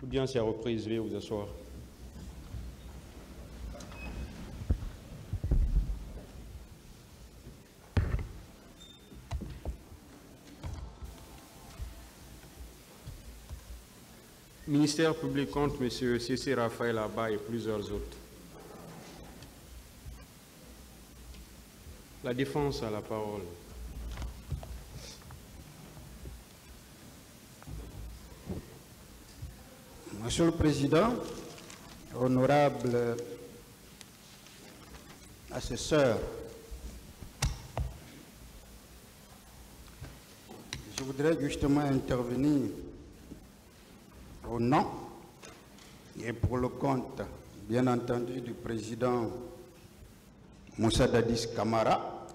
L'audience est reprise, veuillez vous asseoir. Ministère public contre M. C.C. Raphaël Abba et plusieurs autres. La défense a la parole. Monsieur le Président, honorable assesseur, je voudrais justement intervenir au nom et pour le compte, bien entendu, du président Moussa Dadis Camara,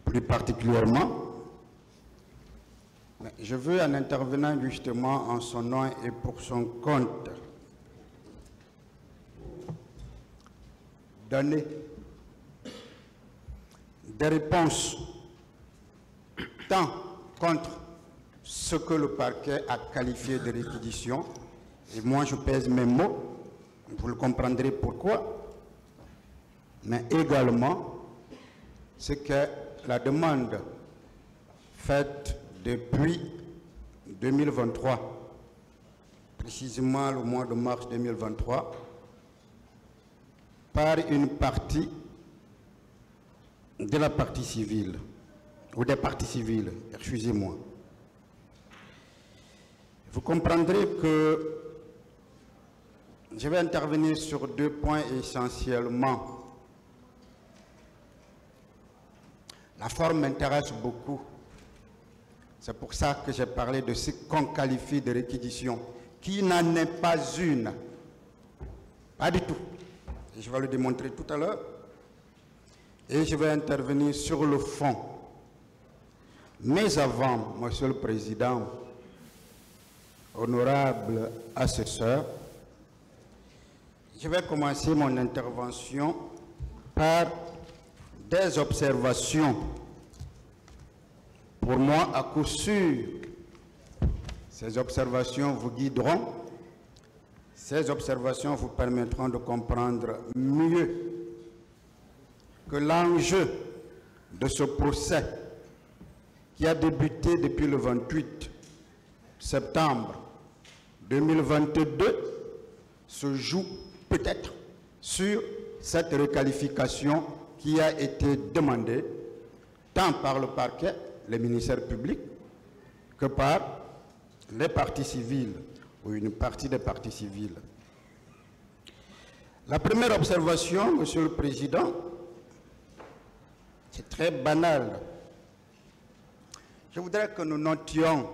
plus particulièrement. Mais je veux, en intervenant justement en son nom et pour son compte, donner des réponses tant contre ce que le parquet a qualifié de réquisition, et moi je pèse mes mots, vous le comprendrez pourquoi, mais également ce que la demande faite depuis 2023, précisément le mois de mars 2023, par une partie de la partie civile, ou des parties civiles, excusez-moi. Vous comprendrez que je vais intervenir sur deux points essentiellement. La forme m'intéresse beaucoup. C'est pour ça que j'ai parlé de ce qu'on qualifie de réquisition, qui n'en est pas une. Pas du tout. Et je vais le démontrer tout à l'heure. Et je vais intervenir sur le fond. Mais avant, Monsieur le Président, honorable assesseur, je vais commencer mon intervention par des observations. Pour moi, à coup sûr, ces observations vous guideront, ces observations vous permettront de comprendre mieux que l'enjeu de ce procès qui a débuté depuis le 28 septembre 2022 se joue peut-être sur cette requalification qui a été demandée tant par le parquet, les ministères publics, que par les parties civiles ou une partie des parties civiles. La première observation, Monsieur le Président, c'est très banal. Je voudrais que nous notions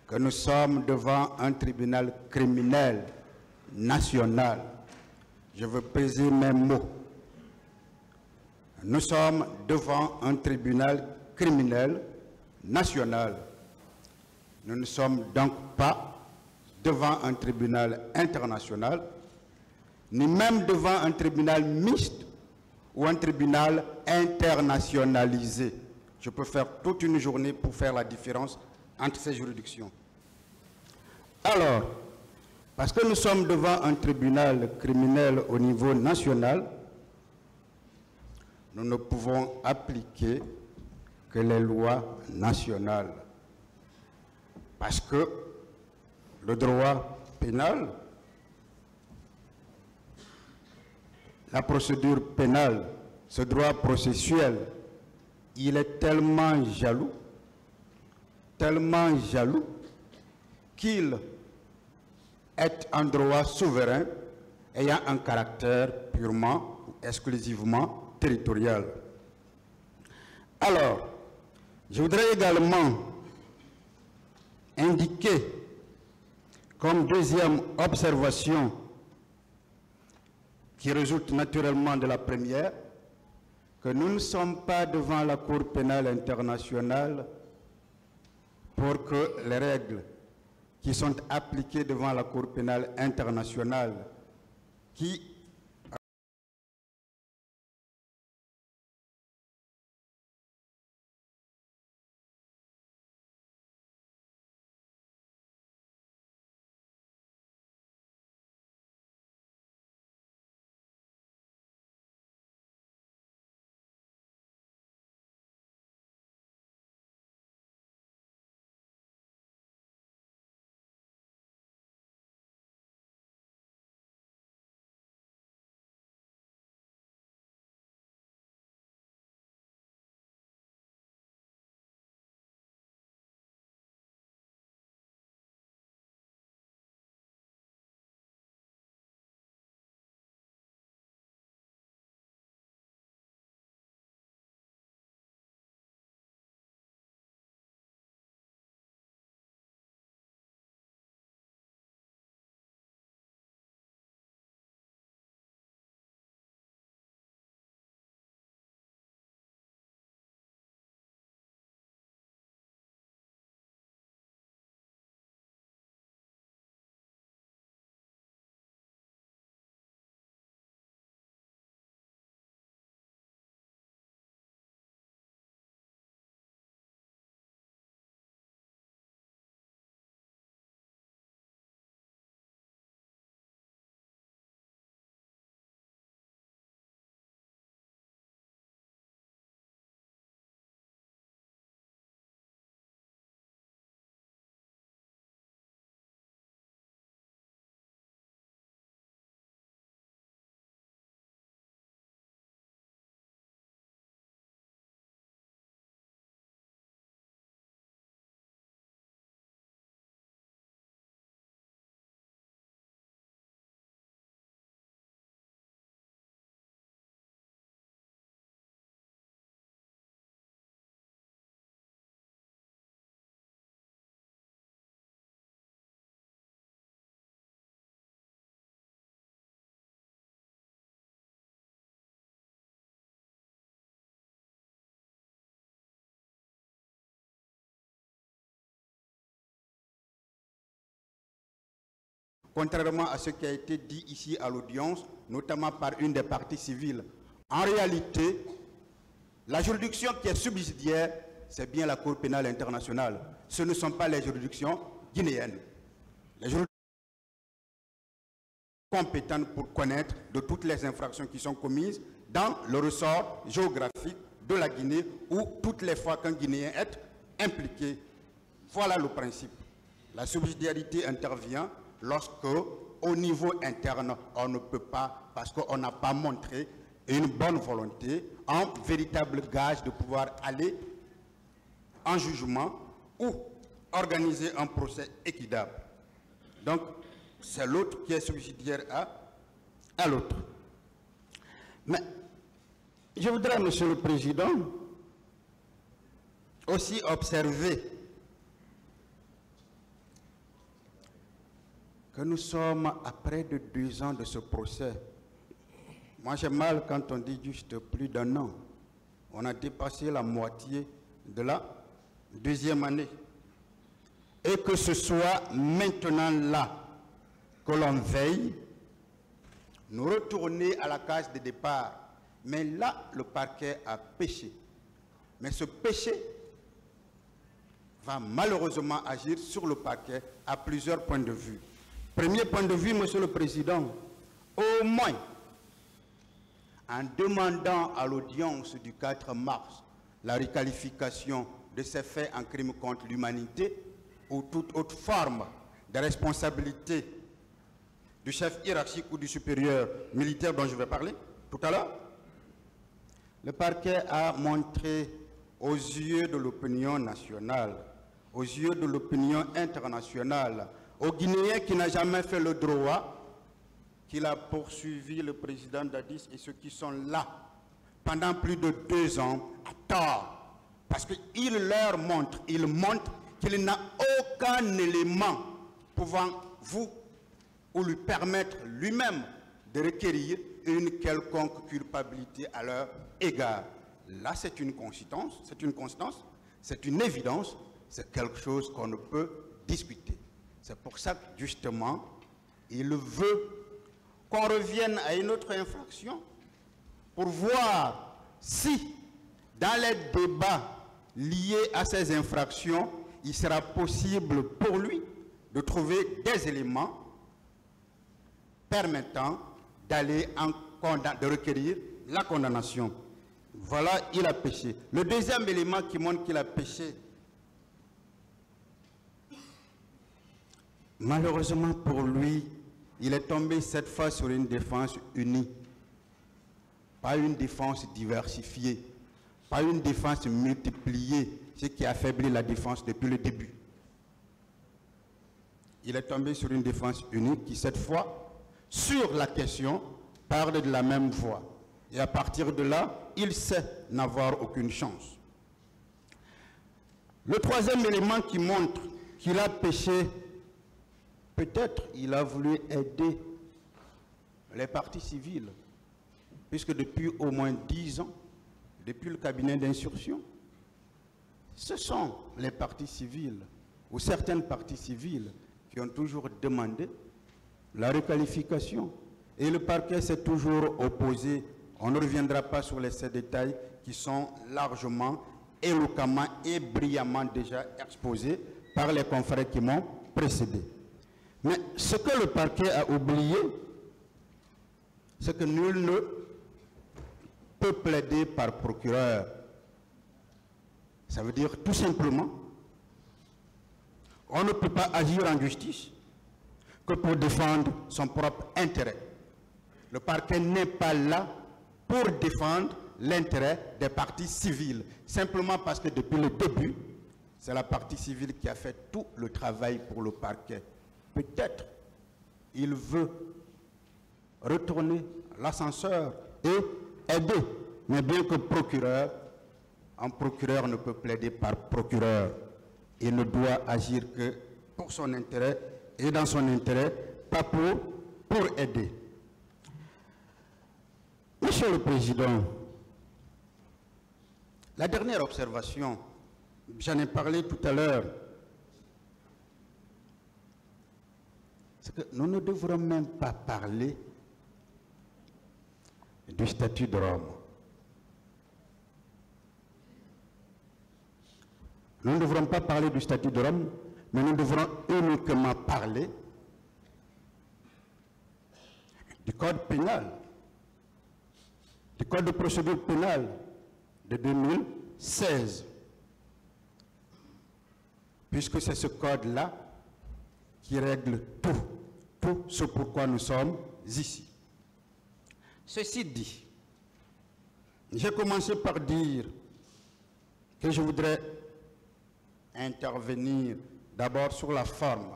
que nous sommes devant un tribunal criminel national. Je veux peser mes mots. Nous sommes devant un tribunal criminel national. Nous ne sommes donc pas devant un tribunal international, ni même devant un tribunal mixte ou un tribunal internationalisé. Je peux faire toute une journée pour faire la différence entre ces juridictions. Alors, parce que nous sommes devant un tribunal criminel au niveau national, nous ne pouvons appliquer que les lois nationales. Parce que le droit pénal, la procédure pénale, ce droit processuel, il est tellement jaloux qu'il est un droit souverain ayant un caractère purement ou exclusivement territorial. Alors, je voudrais également indiquer comme deuxième observation qui résulte naturellement de la première, que nous ne sommes pas devant la Cour pénale internationale pour que les règles qui sont appliquées devant la Cour pénale internationale, qui contrairement à ce qui a été dit ici à l'audience, notamment par une des parties civiles. En réalité, la juridiction qui est subsidiaire, c'est bien la Cour pénale internationale. Ce ne sont pas les juridictions guinéennes. Les juridictions compétentes pour connaître de toutes les infractions qui sont commises dans le ressort géographique de la Guinée ou toutes les fois qu'un Guinéen est impliqué. Voilà le principe. La subsidiarité intervient lorsque, au niveau interne, on ne peut pas, parce qu'on n'a pas montré une bonne volonté, un véritable gage de pouvoir aller en jugement ou organiser un procès équitable. Donc, c'est l'autre qui est subsidiaire à l'autre. Mais je voudrais, Monsieur le Président, aussi observer que nous sommes à près de 2 ans de ce procès. Moi, j'ai mal quand on dit juste plus d'1 an. On a dépassé la moitié de la 2e année. Et que ce soit maintenant là que l'on veille, nous retourner à la case de départ. Mais là, le parquet a péché. Mais ce péché va malheureusement agir sur le parquet à plusieurs points de vue. Premier point de vue, Monsieur le Président, au moins, en demandant à l'audience du 4 mars la requalification de ces faits en crime contre l'humanité ou toute autre forme de responsabilité du chef hiérarchique ou du supérieur militaire dont je vais parler tout à l'heure, le parquet a montré aux yeux de l'opinion nationale, aux yeux de l'opinion internationale, aux Guinéens qui n'a jamais fait le droit, qu'il a poursuivi le président Dadis et ceux qui sont là pendant plus de 2 ans à tort. Parce qu'il leur montre, il montre qu'il n'a aucun élément pouvant vous ou lui permettre lui-même de requérir une quelconque culpabilité à leur égard. Là, c'est une constance, c'est une évidence, c'est quelque chose qu'on ne peut discuter. C'est pour ça que, justement, il veut qu'on revienne à une autre infraction pour voir si, dans les débats liés à ces infractions, il sera possible pour lui de trouver des éléments permettant d'aller de requérir la condamnation. Voilà, il a péché. Le deuxième élément qui montre qu'il a péché, malheureusement pour lui, il est tombé cette fois sur une défense unie. Pas une défense diversifiée, pas une défense multipliée, ce qui affaiblit la défense depuis le début. Il est tombé sur une défense unique qui, cette fois, sur la question, parle de la même voix. Et à partir de là, il sait n'avoir aucune chance. Le troisième élément qui montre qu'il a péché, peut-être il a voulu aider les parties civiles, puisque depuis au moins 10 ans, depuis le cabinet d'instruction, ce sont les parties civiles, ou certaines parties civiles, qui ont toujours demandé la requalification. Et le parquet s'est toujours opposé. On ne reviendra pas sur ces détails qui sont largement, éloquemment et brillamment déjà exposés par les confrères qui m'ont précédé. Mais ce que le parquet a oublié, c'est que nul ne peut plaider par procureur. Ça veut dire tout simplement, on ne peut pas agir en justice que pour défendre son propre intérêt. Le parquet n'est pas là pour défendre l'intérêt des parties civiles, simplement parce que depuis le début, c'est la partie civile qui a fait tout le travail pour le parquet. Peut-être il veut retourner l'ascenseur et aider, mais bien que procureur, un procureur ne peut plaider par procureur. Il ne doit agir que pour son intérêt et dans son intérêt, pas pour aider. Monsieur le Président, la dernière observation, j'en ai parlé tout à l'heure, c'est que nous ne devrons même pas parler du statut de Rome. Nous ne devrons pas parler du statut de Rome, mais nous devrons uniquement parler du code pénal, du code de procédure pénale de 2016. Puisque c'est ce code-là qui règle tout ce pourquoi nous sommes ici. Ceci dit, j'ai commencé par dire que je voudrais intervenir d'abord sur la forme.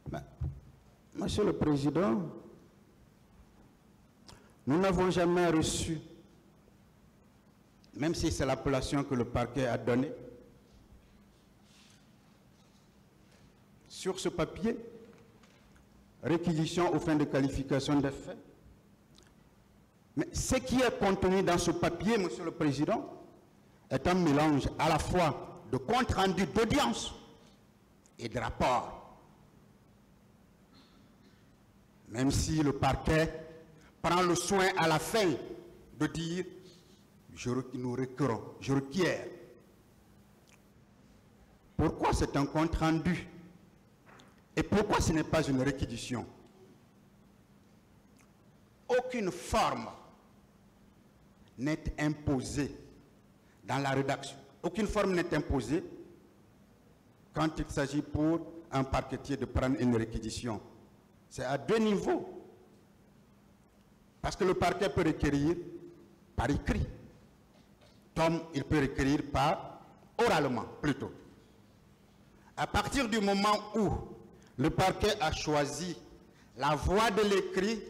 Mais, Monsieur le Président, nous n'avons jamais reçu, même si c'est l'appellation que le parquet a donnée, sur ce papier, réquisition aux fins de qualification des faits. Mais ce qui est contenu dans ce papier, Monsieur le Président, est un mélange à la fois de compte rendu d'audience et de rapport. Même si le parquet prend le soin à la fin de dire je requiers. Pourquoi c'est un compte rendu? Et pourquoi ce n'est pas une réquisition? Aucune forme n'est imposée dans la rédaction. Aucune forme n'est imposée quand il s'agit pour un parquetier de prendre une réquisition. C'est à deux niveaux. Parce que le parquet peut requérir par écrit, comme il peut requérir oralement plutôt. À partir du moment où le parquet a choisi la voie de l'écrit,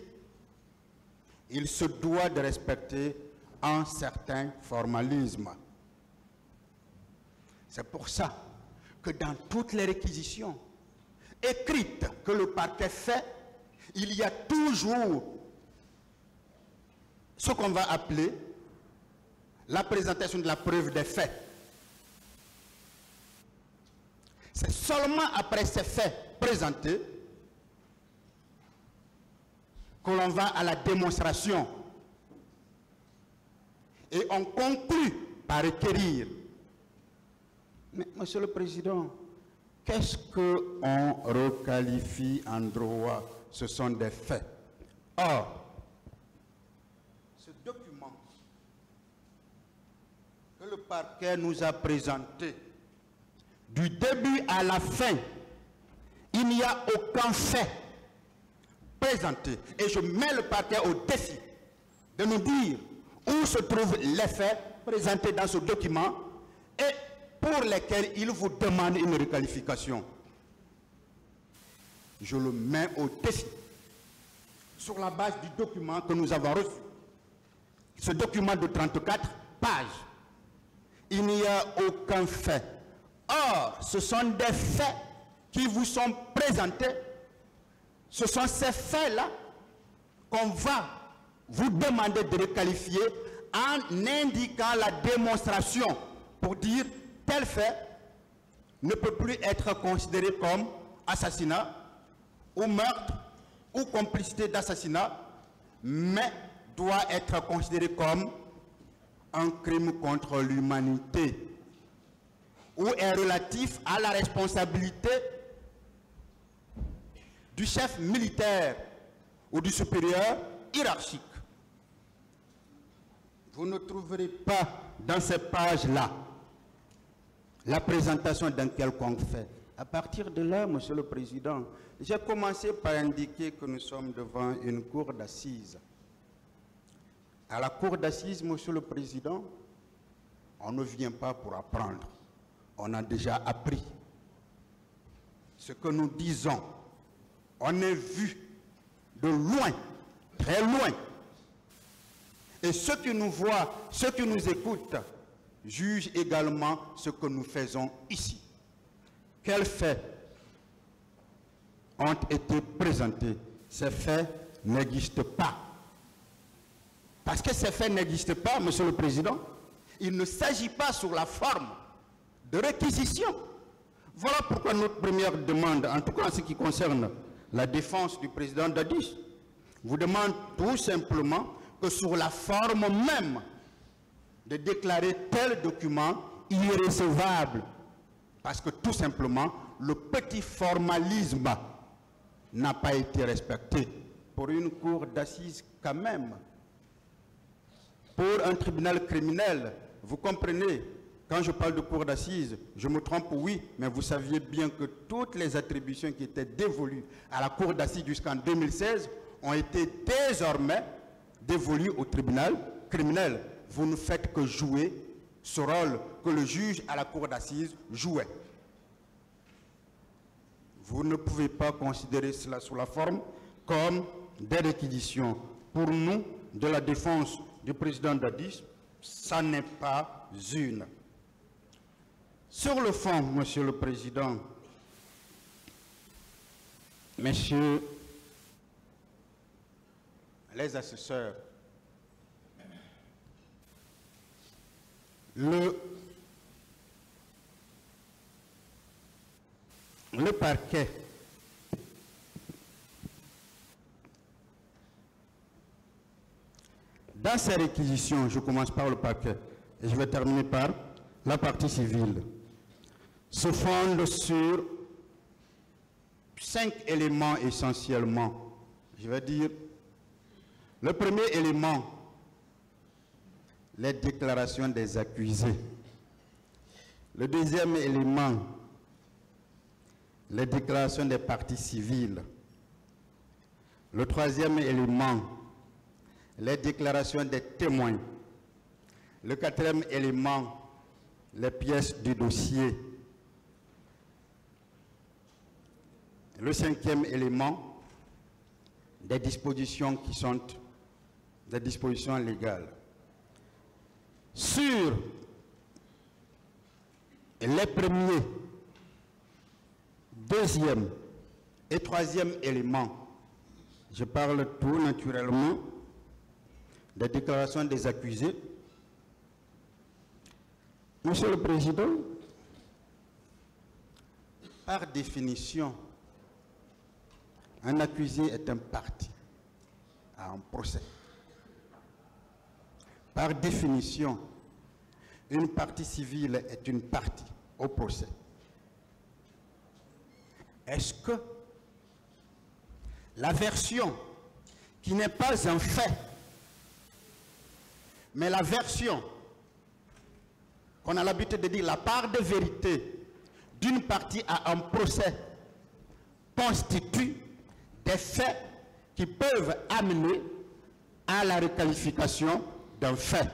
il se doit de respecter un certain formalisme. C'est pour ça que dans toutes les réquisitions écrites que le parquet fait, il y a toujours ce qu'on va appeler la présentation de la preuve des faits. C'est seulement après ces faits présentés que l'on va à la démonstration. Et on conclut par requérir. Mais, Monsieur le Président, qu'est-ce qu'on requalifie en droit? Ce sont des faits. Or, ce document que le parquet nous a présenté, du début à la fin, il n'y a aucun fait présenté. Et je mets le parquet au défi de nous dire où se trouvent les faits présentés dans ce document et pour lesquels il vous demande une requalification. Je le mets au défi sur la base du document que nous avons reçu. Ce document de 34 pages. Il n'y a aucun fait. Or, ce sont des faits qui vous sont présentés. Ce sont ces faits-là qu'on va vous demander de requalifier en indiquant la démonstration pour dire tel fait ne peut plus être considéré comme assassinat ou meurtre ou complicité d'assassinat, mais doit être considéré comme un crime contre l'humanité ou est relatif à la responsabilité du chef militaire ou du supérieur hiérarchique. Vous ne trouverez pas dans ces pages-là la présentation d'un quelconque fait. À partir de là, Monsieur le Président, j'ai commencé par indiquer que nous sommes devant une cour d'assises. À la cour d'assises, Monsieur le Président, on ne vient pas pour apprendre. On a déjà appris. Ce que nous disons, on est vu de loin, très loin. Et ceux qui nous voient, ceux qui nous écoutent, jugent également ce que nous faisons ici. Quels faits ont été présentés? Ces faits n'existent pas. Parce que ces faits n'existent pas, Monsieur le Président, il ne s'agit pas sur la forme de réquisition. Voilà pourquoi notre première demande, en tout cas en ce qui concerne la défense du président Dadis vous demande tout simplement que sur la forme même de déclarer tel document irrecevable, parce que tout simplement le petit formalisme n'a pas été respecté pour une cour d'assises quand même. Pour un tribunal criminel, vous comprenez, quand je parle de cour d'assises, je me trompe, oui, mais vous saviez bien que toutes les attributions qui étaient dévolues à la cour d'assises jusqu'en 2016 ont été désormais dévolues au tribunal criminel. Vous ne faites que jouer ce rôle que le juge à la cour d'assises jouait. Vous ne pouvez pas considérer cela sous la forme comme des réquisitions. Pour nous, de la défense du président Dadis, ça n'est pas une. Sur le fond, Monsieur le Président, Messieurs les assesseurs, le parquet dans ses réquisitions, je commence par le parquet et je vais terminer par la partie civile, se fonde sur 5 éléments essentiellement. Je vais dire, le premier élément, les déclarations des accusés. Le deuxième élément, les déclarations des parties civiles. Le troisième élément, les déclarations des témoins. Le quatrième élément, les pièces du dossier. Le cinquième élément, des dispositions qui sont des dispositions légales. Sur les premiers, deuxième et troisième éléments, je parle tout naturellement des déclarations des accusés. Monsieur le Président, par définition, un accusé est un partie à un procès. Par définition, une partie civile est une partie au procès. Est-ce que la version qui n'est pas un fait, mais la version qu'on a l'habitude de dire, la part de vérité d'une partie à un procès constitue des faits qui peuvent amener à la requalification d'un fait?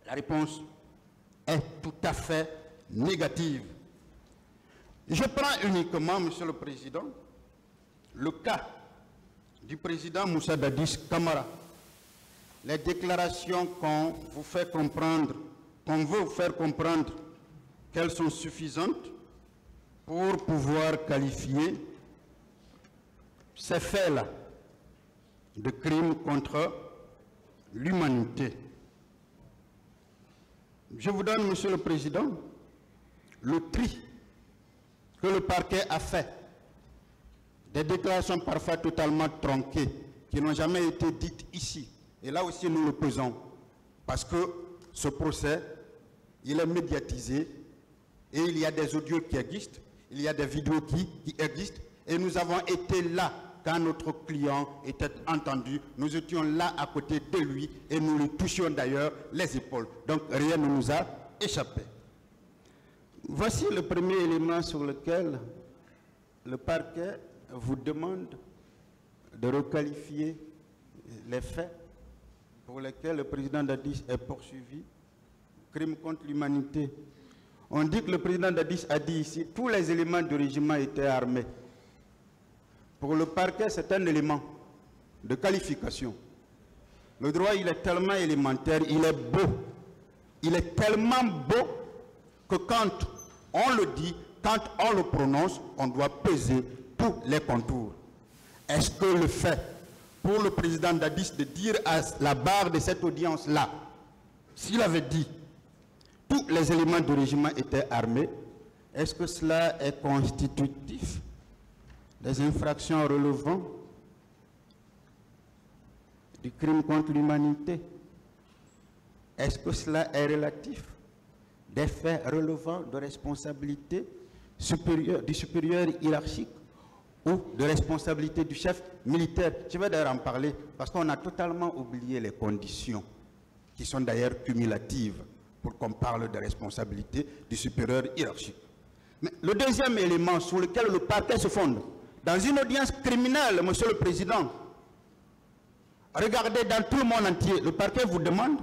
La réponse est tout à fait négative. Je prends uniquement, Monsieur le Président, le cas du président Moussa Dadis Camara. Les déclarations qu'on vous fait comprendre, qu'on veut vous faire comprendre qu'elles sont suffisantes pour pouvoir qualifier ces faits-là de crimes contre l'humanité. Je vous donne, Monsieur le Président, le tri que le parquet a fait des déclarations parfois totalement tronquées, qui n'ont jamais été dites ici. Et là aussi, nous le pesons, parce que ce procès, il est médiatisé, et il y a des audios qui existent, il y a des vidéos qui existent, et nous avons été là quand notre client était entendu. Nous étions là à côté de lui, et nous lui touchions d'ailleurs les épaules. Donc rien ne nous a échappé. Voici le premier élément sur lequel le parquet vous demande de requalifier les faits pour lesquels le président Dadis est poursuivi, crime contre l'humanité. On dit que le président Dadis a dit ici, tous les éléments du régiment étaient armés. Pour le parquet, c'est un élément de qualification. Le droit, il est tellement élémentaire, il est beau. Il est tellement beau que quand on le dit, quand on le prononce, on doit peser tous les contours. Est-ce que le fait pour le président Dadis de dire à la barre de cette audience-là, s'il avait dit tous les éléments du régiment étaient armés, est-ce que cela est constitutif des infractions relevant du crime contre l'humanité, est-ce que cela est relatif des faits relevant de responsabilité du supérieur hiérarchique ou de responsabilité du chef militaire? Je vais d'ailleurs en parler parce qu'on a totalement oublié les conditions qui sont d'ailleurs cumulatives pour qu'on parle de responsabilité du supérieur hiérarchique. Mais le deuxième élément sur lequel le parquet se fonde, dans une audience criminelle, Monsieur le Président, regardez dans tout le monde entier, le parquet vous demande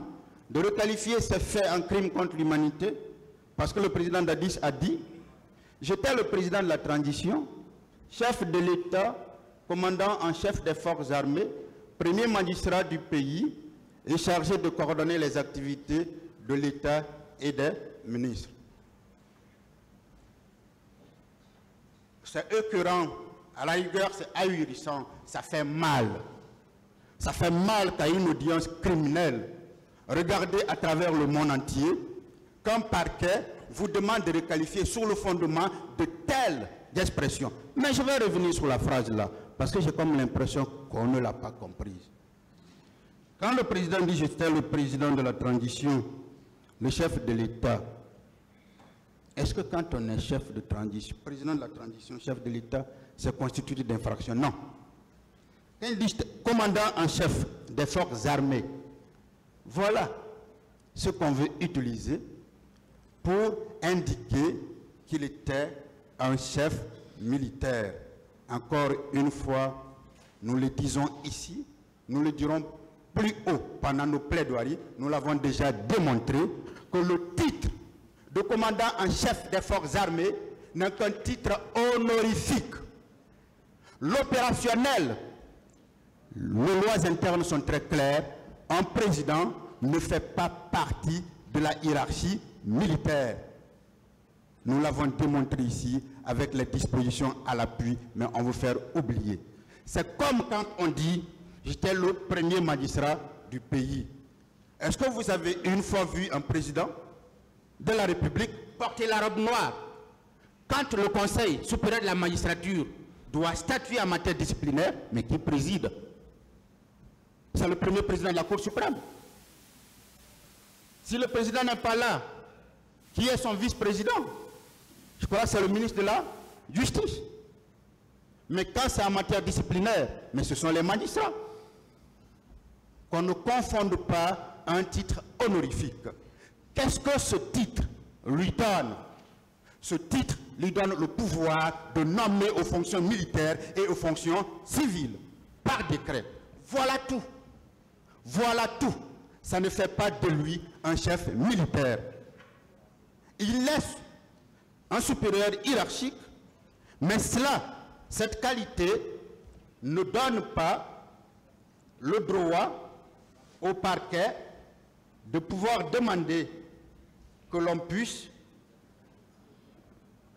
de requalifier ces faits en crime contre l'humanité parce que le président Dadis a dit « J'étais le président de la transition, chef de l'État, commandant en chef des forces armées, premier magistrat du pays et chargé de coordonner les activités de l'État et des ministres. » C'est écœurant, à la rigueur c'est ahurissant, ça fait mal. Ça fait mal qu'à une audience criminelle, regardez à travers le monde entier, qu'un parquet vous demande de requalifier sur le fondement de telles expressions. Mais je vais revenir sur la phrase là, parce que j'ai comme l'impression qu'on ne l'a pas comprise. Quand le président dit « j'étais le président de la transition », le chef de l'État, est-ce que quand on est chef de transition, président de la transition, chef de l'État, c'est constitué d'infraction? Non. Quand il dit commandant en chef des forces armées, voilà ce qu'on veut utiliser pour indiquer qu'il était un chef militaire. Encore une fois, nous le disons ici, nous le dirons plus haut pendant nos plaidoiries, nous l'avons déjà démontré que le titre de commandant en chef des forces armées n'est qu'un titre honorifique. L'opérationnel, les lois internes sont très claires, un président ne fait pas partie de la hiérarchie militaire. Nous l'avons démontré ici avec les dispositions à l'appui, mais on veut faire oublier. C'est comme quand on dit « j'étais le premier magistrat du pays ». Est-ce que vous avez une fois vu un président de la République porter la robe noire quand le Conseil supérieur de la magistrature doit statuer en matière disciplinaire, mais qui préside? C'est le premier président de la Cour suprême. Si le président n'est pas là, qui est son vice-président? Je crois que c'est le ministre de la Justice. Mais quand c'est en matière disciplinaire, mais ce sont les magistrats. Qu'on ne confonde pas un titre honorifique. Qu'est-ce que ce titre lui donne? Ce titre lui donne le pouvoir de nommer aux fonctions militaires et aux fonctions civiles, par décret. Voilà tout. Voilà tout. Ça ne fait pas de lui un chef militaire. Il laisse un supérieur hiérarchique, mais cela, cette qualité, ne donne pas le droit au parquet de pouvoir demander que l'on puisse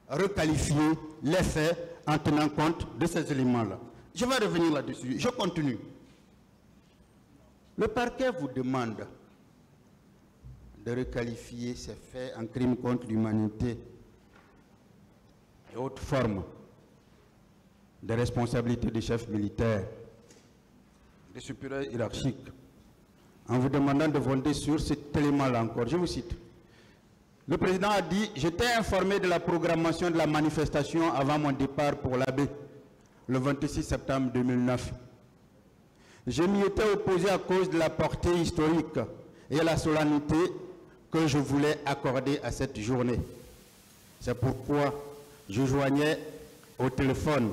requalifier les faits en tenant compte de ces éléments-là. Je vais revenir là-dessus. Je continue. Le parquet vous demande de requalifier ces faits en crime contre l'humanité et autres formes de responsabilité des chefs militaires, des supérieurs hiérarchiques, en vous demandant de voter sur cet élément-là encore. Je vous cite. Le président a dit « J'étais informé de la programmation de la manifestation avant mon départ pour l'Abbé, le 26 septembre 2009. Je m'y étais opposé à cause de la portée historique et la solennité que je voulais accorder à cette journée. C'est pourquoi je joignais au téléphone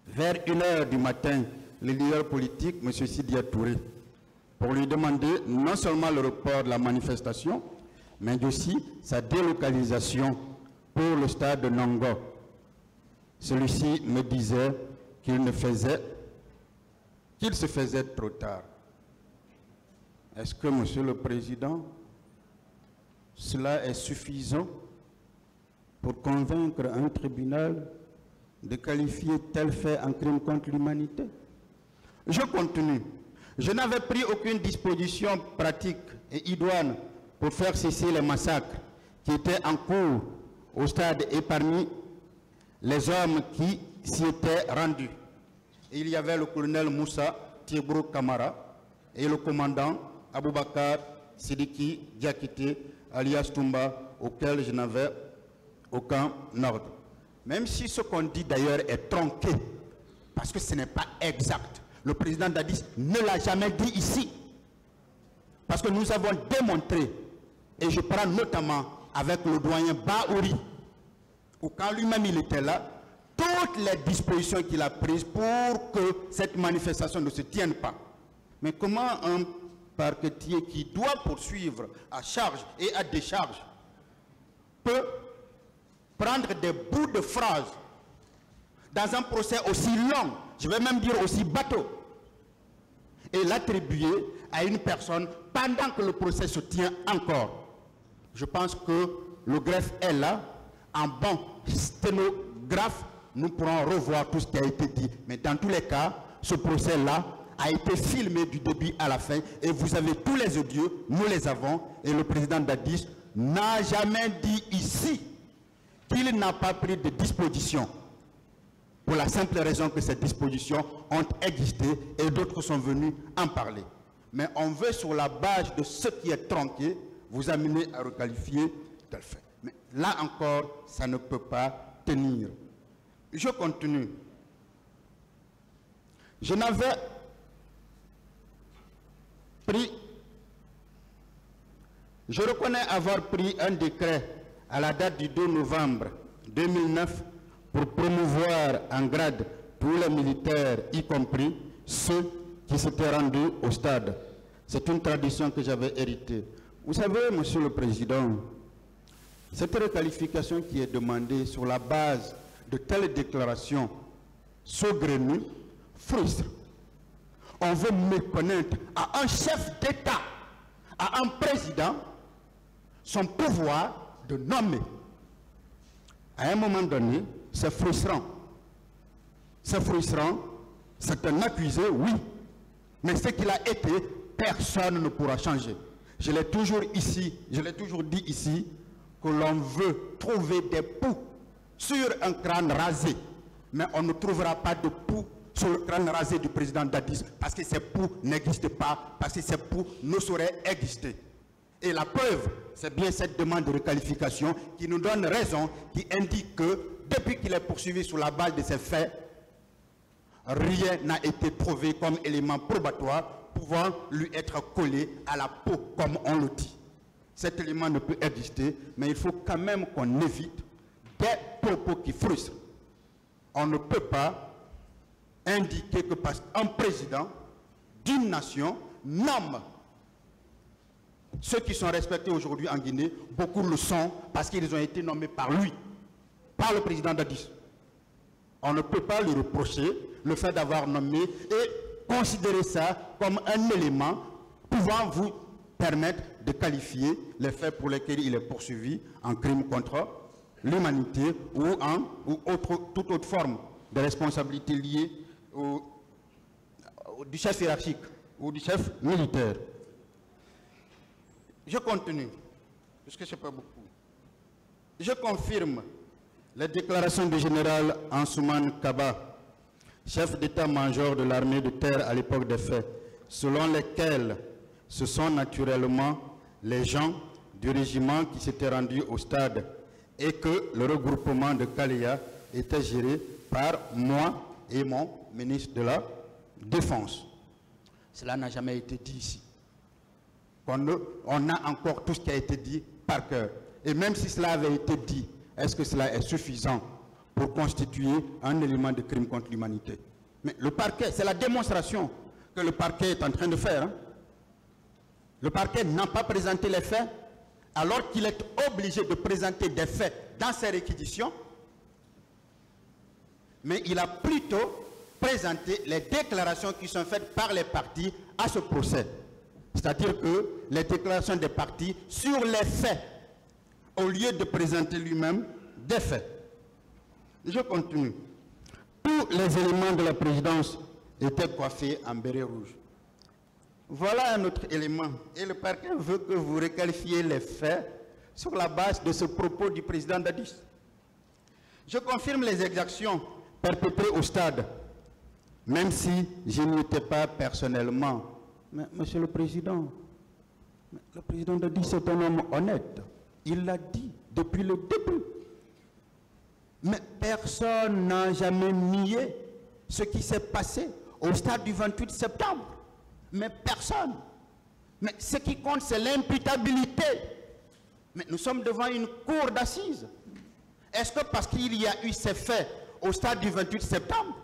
vers 1h du matin le leader politique, M. Sidya Touré, pour lui demander non seulement le report de la manifestation, mais aussi sa délocalisation pour le stade de Nongo. Celui-ci me disait qu'il se faisait trop tard. Est-ce que, Monsieur le Président, cela est suffisant pour convaincre un tribunal de qualifier tel fait en crime contre l'humanité? Je continue. Je n'avais pris aucune disposition pratique et idoine pour faire cesser les massacres qui étaient en cours au stade et parmi les hommes qui s'y étaient rendus. Et il y avait le colonel Moussa Thiebro Kamara et le commandant Aboubakar Sidiki Diakité, alias Toumba, auquel je n'avais aucun ordre. Même si ce qu'on dit d'ailleurs est tronqué, parce que ce n'est pas exact. Le président Dadis ne l'a jamais dit ici. Parce que nous avons démontré, et je prends notamment avec le doyen Baouri, où quand lui-même il était là, toutes les dispositions qu'il a prises pour que cette manifestation ne se tienne pas. Mais comment un parquetier qui doit poursuivre à charge et à décharge peut prendre des bouts de phrases dans un procès aussi long, je vais même dire aussi bateau, et l'attribuer à une personne pendant que le procès se tient encore? Je pense que le greffe est là. En bon sténographe, nous pourrons revoir tout ce qui a été dit. Mais dans tous les cas, ce procès-là a été filmé du début à la fin et vous avez tous les audios, nous les avons, et le président Dadis n'a jamais dit ici qu'il n'a pas pris de dispositions, pour la simple raison que ces dispositions ont existé et d'autres sont venus en parler. Mais on veut, sur la base de ce qui est tronqué, vous amener à requalifier tel fait. Mais là encore, ça ne peut pas tenir. Je continue. Je n'avais pris, je reconnais avoir pris un décret à la date du 2 novembre 2009 pour promouvoir en grade tous les militaires, y compris ceux qui s'étaient rendus au stade. C'est une tradition que j'avais héritée. Vous savez, Monsieur le Président, cette requalification qui est demandée sur la base de telles déclarations saugrenues frustre. On veut méconnaître à un chef d'État, à un président, son pouvoir de nommer. À un moment donné, c'est frustrant. C'est frustrant, c'est un accusé, oui. Mais ce qu'il a été, personne ne pourra changer. Je l'ai toujours dit ici, que l'on veut trouver des poux sur un crâne rasé. Mais on ne trouvera pas de poux sur le crâne rasé du président Dadis, parce que ces poux n'existent pas, parce que ces poux ne sauraient exister. Et la preuve, c'est bien cette demande de requalification qui nous donne raison, qui indique que depuis qu'il est poursuivi sur la base de ces faits, rien n'a été trouvé comme élément probatoire pouvant lui être collé à la peau, comme on le dit. Cet élément ne peut exister, mais il faut quand même qu'on évite des propos qui frustrent. On ne peut pas indiquer que parce qu'un président d'une nation nomme ceux qui sont respectés aujourd'hui en Guinée, beaucoup le sont parce qu'ils ont été nommés par lui, par le président Dadis. On ne peut pas lui reprocher le fait d'avoir nommé et considérer ça comme un élément pouvant vous permettre de qualifier les faits pour lesquels il est poursuivi en crime contre l'humanité ou toute autre forme de responsabilité liée du chef hiérarchique ou du chef militaire. Je continue, puisque ce n'est pas beaucoup. Je confirme les déclarations du général Ansoumane Kaba, chef d'état-major de l'armée de terre à l'époque des faits, selon lesquelles ce sont naturellement les gens du régiment qui s'étaient rendus au stade et que le regroupement de Kalea était géré par moi et mon ministre de la Défense. Cela n'a jamais été dit ici. On a encore tout ce qui a été dit par cœur. Et même si cela avait été dit, est-ce que cela est suffisant pour constituer un élément de crime contre l'humanité? Mais le parquet, c'est la démonstration que le parquet est en train de faire. Hein? Le parquet n'a pas présenté les faits, alors qu'il est obligé de présenter des faits dans ses réquisitions, mais il a plutôt présenté les déclarations qui sont faites par les parties à ce procès. C'est-à-dire que les déclarations des parties sur les faits, au lieu de présenter lui-même des faits. Je continue. Tous les éléments de la présidence étaient coiffés en béret rouge. Voilà un autre élément. Et le parquet veut que vous requalifiez les faits sur la base de ce propos du président Dadis. Je confirme les exactions perpétrés au stade, même si je n'y étais pas personnellement. Mais Monsieur le Président Dadis, c'est un homme honnête. Il l'a dit depuis le début. Mais personne n'a jamais nié ce qui s'est passé au stade du 28 septembre. Mais personne. Mais ce qui compte, c'est l'imputabilité. Mais nous sommes devant une cour d'assises. Est-ce que parce qu'il y a eu ces faits au stade du 28 septembre,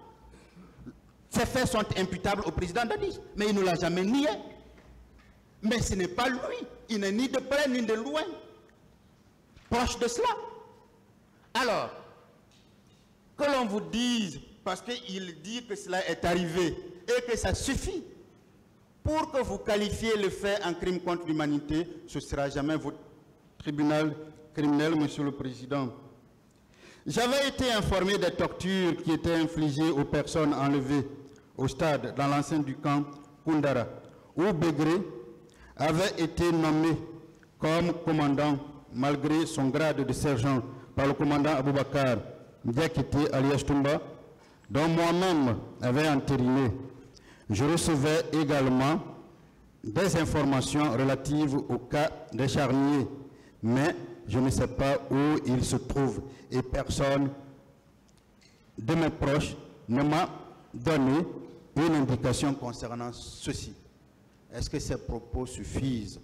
ces faits sont imputables au président Dadis? Mais il ne l'a jamais nié. Mais ce n'est pas lui. Il n'est ni de près ni de loin proche de cela. Alors, que l'on vous dise, parce qu'il dit que cela est arrivé et que ça suffit pour que vous qualifiez le fait en crime contre l'humanité, ce ne sera jamais votre tribunal criminel, Monsieur le Président. J'avais été informé des tortures qui étaient infligées aux personnes enlevées au stade dans l'enceinte du camp Koundara, où Begré avait été nommé comme commandant malgré son grade de sergent par le commandant Aboubakar Diakité alias Toumba, dont moi-même avait entériné. Je recevais également des informations relatives au cas des charniers, mais je ne sais pas où il se trouve et personne de mes proches ne m'a donné une indication concernant ceci. Est-ce que ces propos suffisent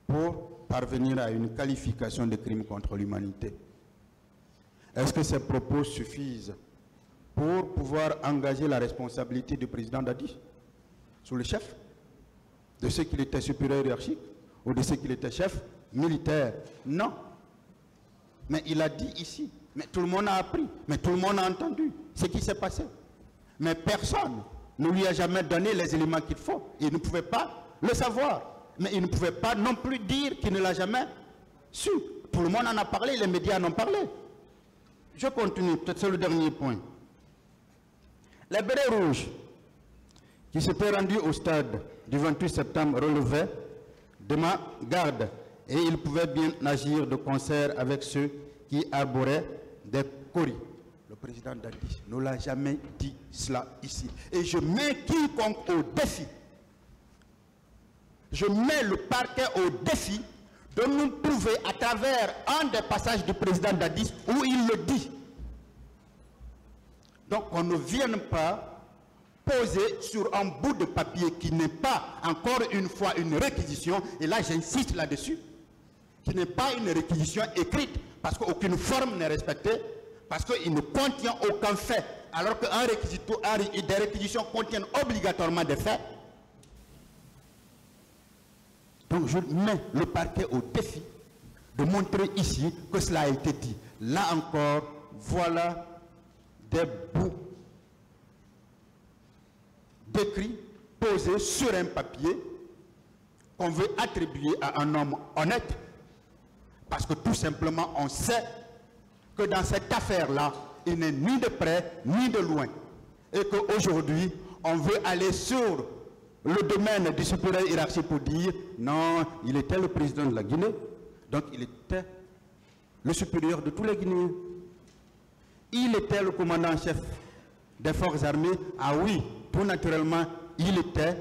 pour parvenir à une qualification de crime contre l'humanité? Est-ce que ces propos suffisent pour pouvoir engager la responsabilité du président Dadis sur le chef, de ceux qui étaient supérieurs hiérarchiques ou de ceux qui étaient chefs militaires? Non. Mais il a dit ici, mais tout le monde a appris, mais tout le monde a entendu ce qui s'est passé. Mais personne ne lui a jamais donné les éléments qu'il faut. Il ne pouvait pas le savoir. Mais il ne pouvait pas non plus dire qu'il ne l'a jamais su. Tout le monde en a parlé, les médias en ont parlé. Je continue, peut-être c'est le dernier point. Les bérets rouges qui s'étaient rendus au stade du 28 septembre relevaient de ma garde et ils pouvaient bien agir de concert avec ceux qui arboraient des coris. Le président Dadis ne l'a jamais dit cela ici. Et je mets quiconque au défi. Je mets le parquet au défi de nous prouver à travers un des passages du président Dadis où il le dit. Donc on ne vienne pas poser sur un bout de papier qui n'est pas, encore une fois, une réquisition, et là j'insiste là-dessus, qui n'est pas une réquisition écrite, parce qu'aucune forme n'est respectée, parce qu'il ne contient aucun fait, alors que des réquisitions contiennent obligatoirement des faits. Donc je mets le parquet au défi de montrer ici que cela a été dit. Là encore, voilà des bouts d'écrits posés sur un papier qu'on veut attribuer à un homme honnête, parce que tout simplement on sait que dans cette affaire-là, il n'est ni de près ni de loin. Et qu'aujourd'hui, on veut aller sur le domaine du supérieur hiérarchique pour dire non, il était le président de la Guinée, donc il était le supérieur de tous les Guinéens. Il était le commandant-chef des forces armées. Ah oui, tout naturellement, il était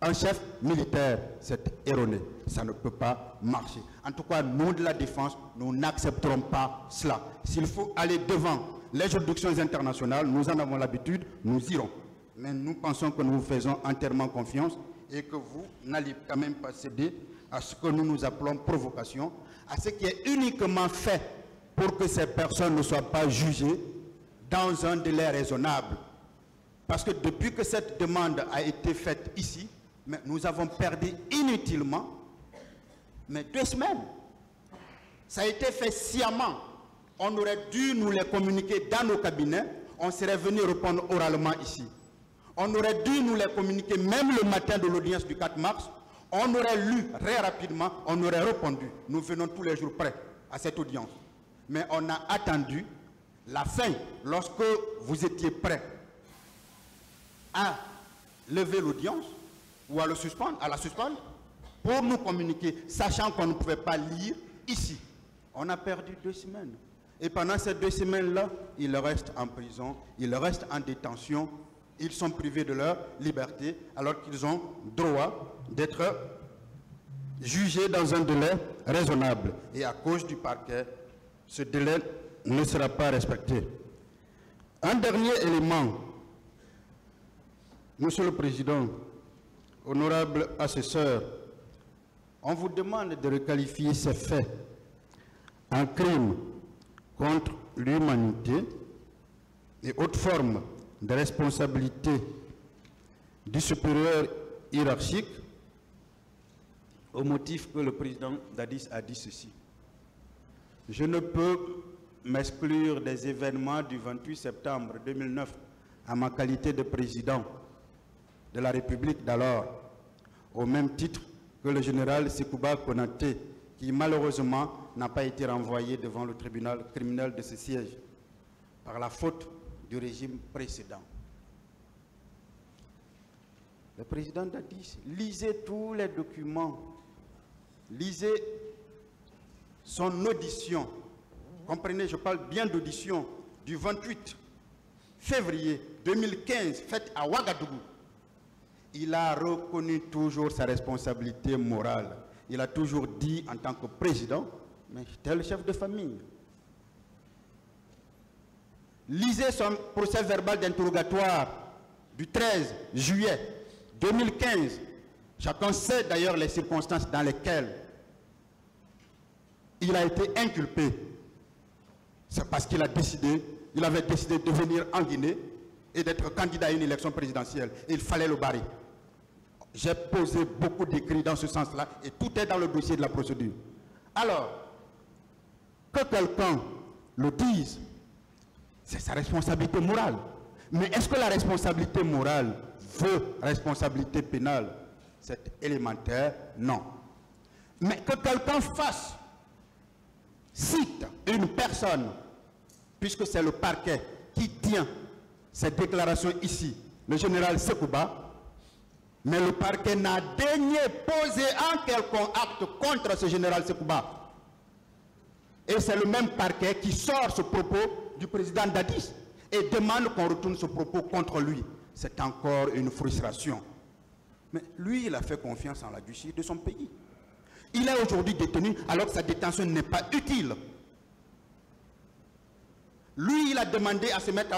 un chef militaire. C'est erroné. Ça ne peut pas marcher. En tout cas, nous de la défense, nous n'accepterons pas cela. S'il faut aller devant les juridictions internationales, nous en avons l'habitude, nous irons. Mais nous pensons que nous vous faisons entièrement confiance et que vous n'allez quand même pas céder à ce que nous nous appelons provocation, à ce qui est uniquement fait pour que ces personnes ne soient pas jugées dans un délai raisonnable. Parce que depuis que cette demande a été faite ici, mais nous avons perdu inutilement 2 semaines. Ça a été fait sciemment. On aurait dû nous les communiquer dans nos cabinets. On serait venu répondre oralement ici. On aurait dû nous les communiquer même le matin de l'audience du 4 mars. On aurait lu très rapidement, on aurait répondu. Nous venons tous les jours prêts à cette audience. Mais on a attendu la fin, lorsque vous étiez prêts à lever l'audience ou à la suspendre, pour nous communiquer, sachant qu'on ne pouvait pas lire ici. On a perdu 2 semaines. Et pendant ces 2 semaines-là, ils restent en prison, ils restent en détention, ils sont privés de leur liberté alors qu'ils ont droit d'être jugés dans un délai raisonnable. Et à cause du parquet, ce délai ne sera pas respecté. Un dernier élément, Monsieur le Président, honorable assesseur, on vous demande de requalifier ces faits en crime contre l'humanité et autres formes de responsabilité du supérieur hiérarchique au motif que le président Dadis a dit ceci. Je ne peux m'exclure des événements du 28 septembre 2009 à ma qualité de président de la République d'alors, au même titre que le général Sekouba Konaté, qui malheureusement n'a pas été renvoyé devant le tribunal criminel de ce siège par la faute du régime précédent. Le président Dadis, lisez tous les documents, lisez son audition, comprenez, je parle bien d'audition, du 28 février 2015, faite à Ouagadougou. Il a reconnu toujours sa responsabilité morale. Il a toujours dit en tant que président, mais j'étais le chef de famille. Lisez son procès verbal d'interrogatoire du 13 juillet 2015. Chacun sait d'ailleurs les circonstances dans lesquelles il a été inculpé. C'est parce qu'il a décidé, il avait décidé de venir en Guinée et d'être candidat à une élection présidentielle. Il fallait le barrer. J'ai posé beaucoup d'écrits dans ce sens-là et tout est dans le dossier de la procédure. Alors, que quelqu'un le dise, c'est sa responsabilité morale. Mais est-ce que la responsabilité morale veut responsabilité pénale? C'est élémentaire, non. Mais que quelqu'un fasse, cite une personne, puisque c'est le parquet qui tient cette déclaration ici, le général Sekouba, mais le parquet n'a daigné poser un quelconque acte contre ce général Sekouba. Et c'est le même parquet qui sort ce propos du président Dadis et demande qu'on retourne ce propos contre lui. C'est encore une frustration. Mais lui, il a fait confiance en la justice de son pays. Il est aujourd'hui détenu alors que sa détention n'est pas utile. Lui, il a demandé à se mettre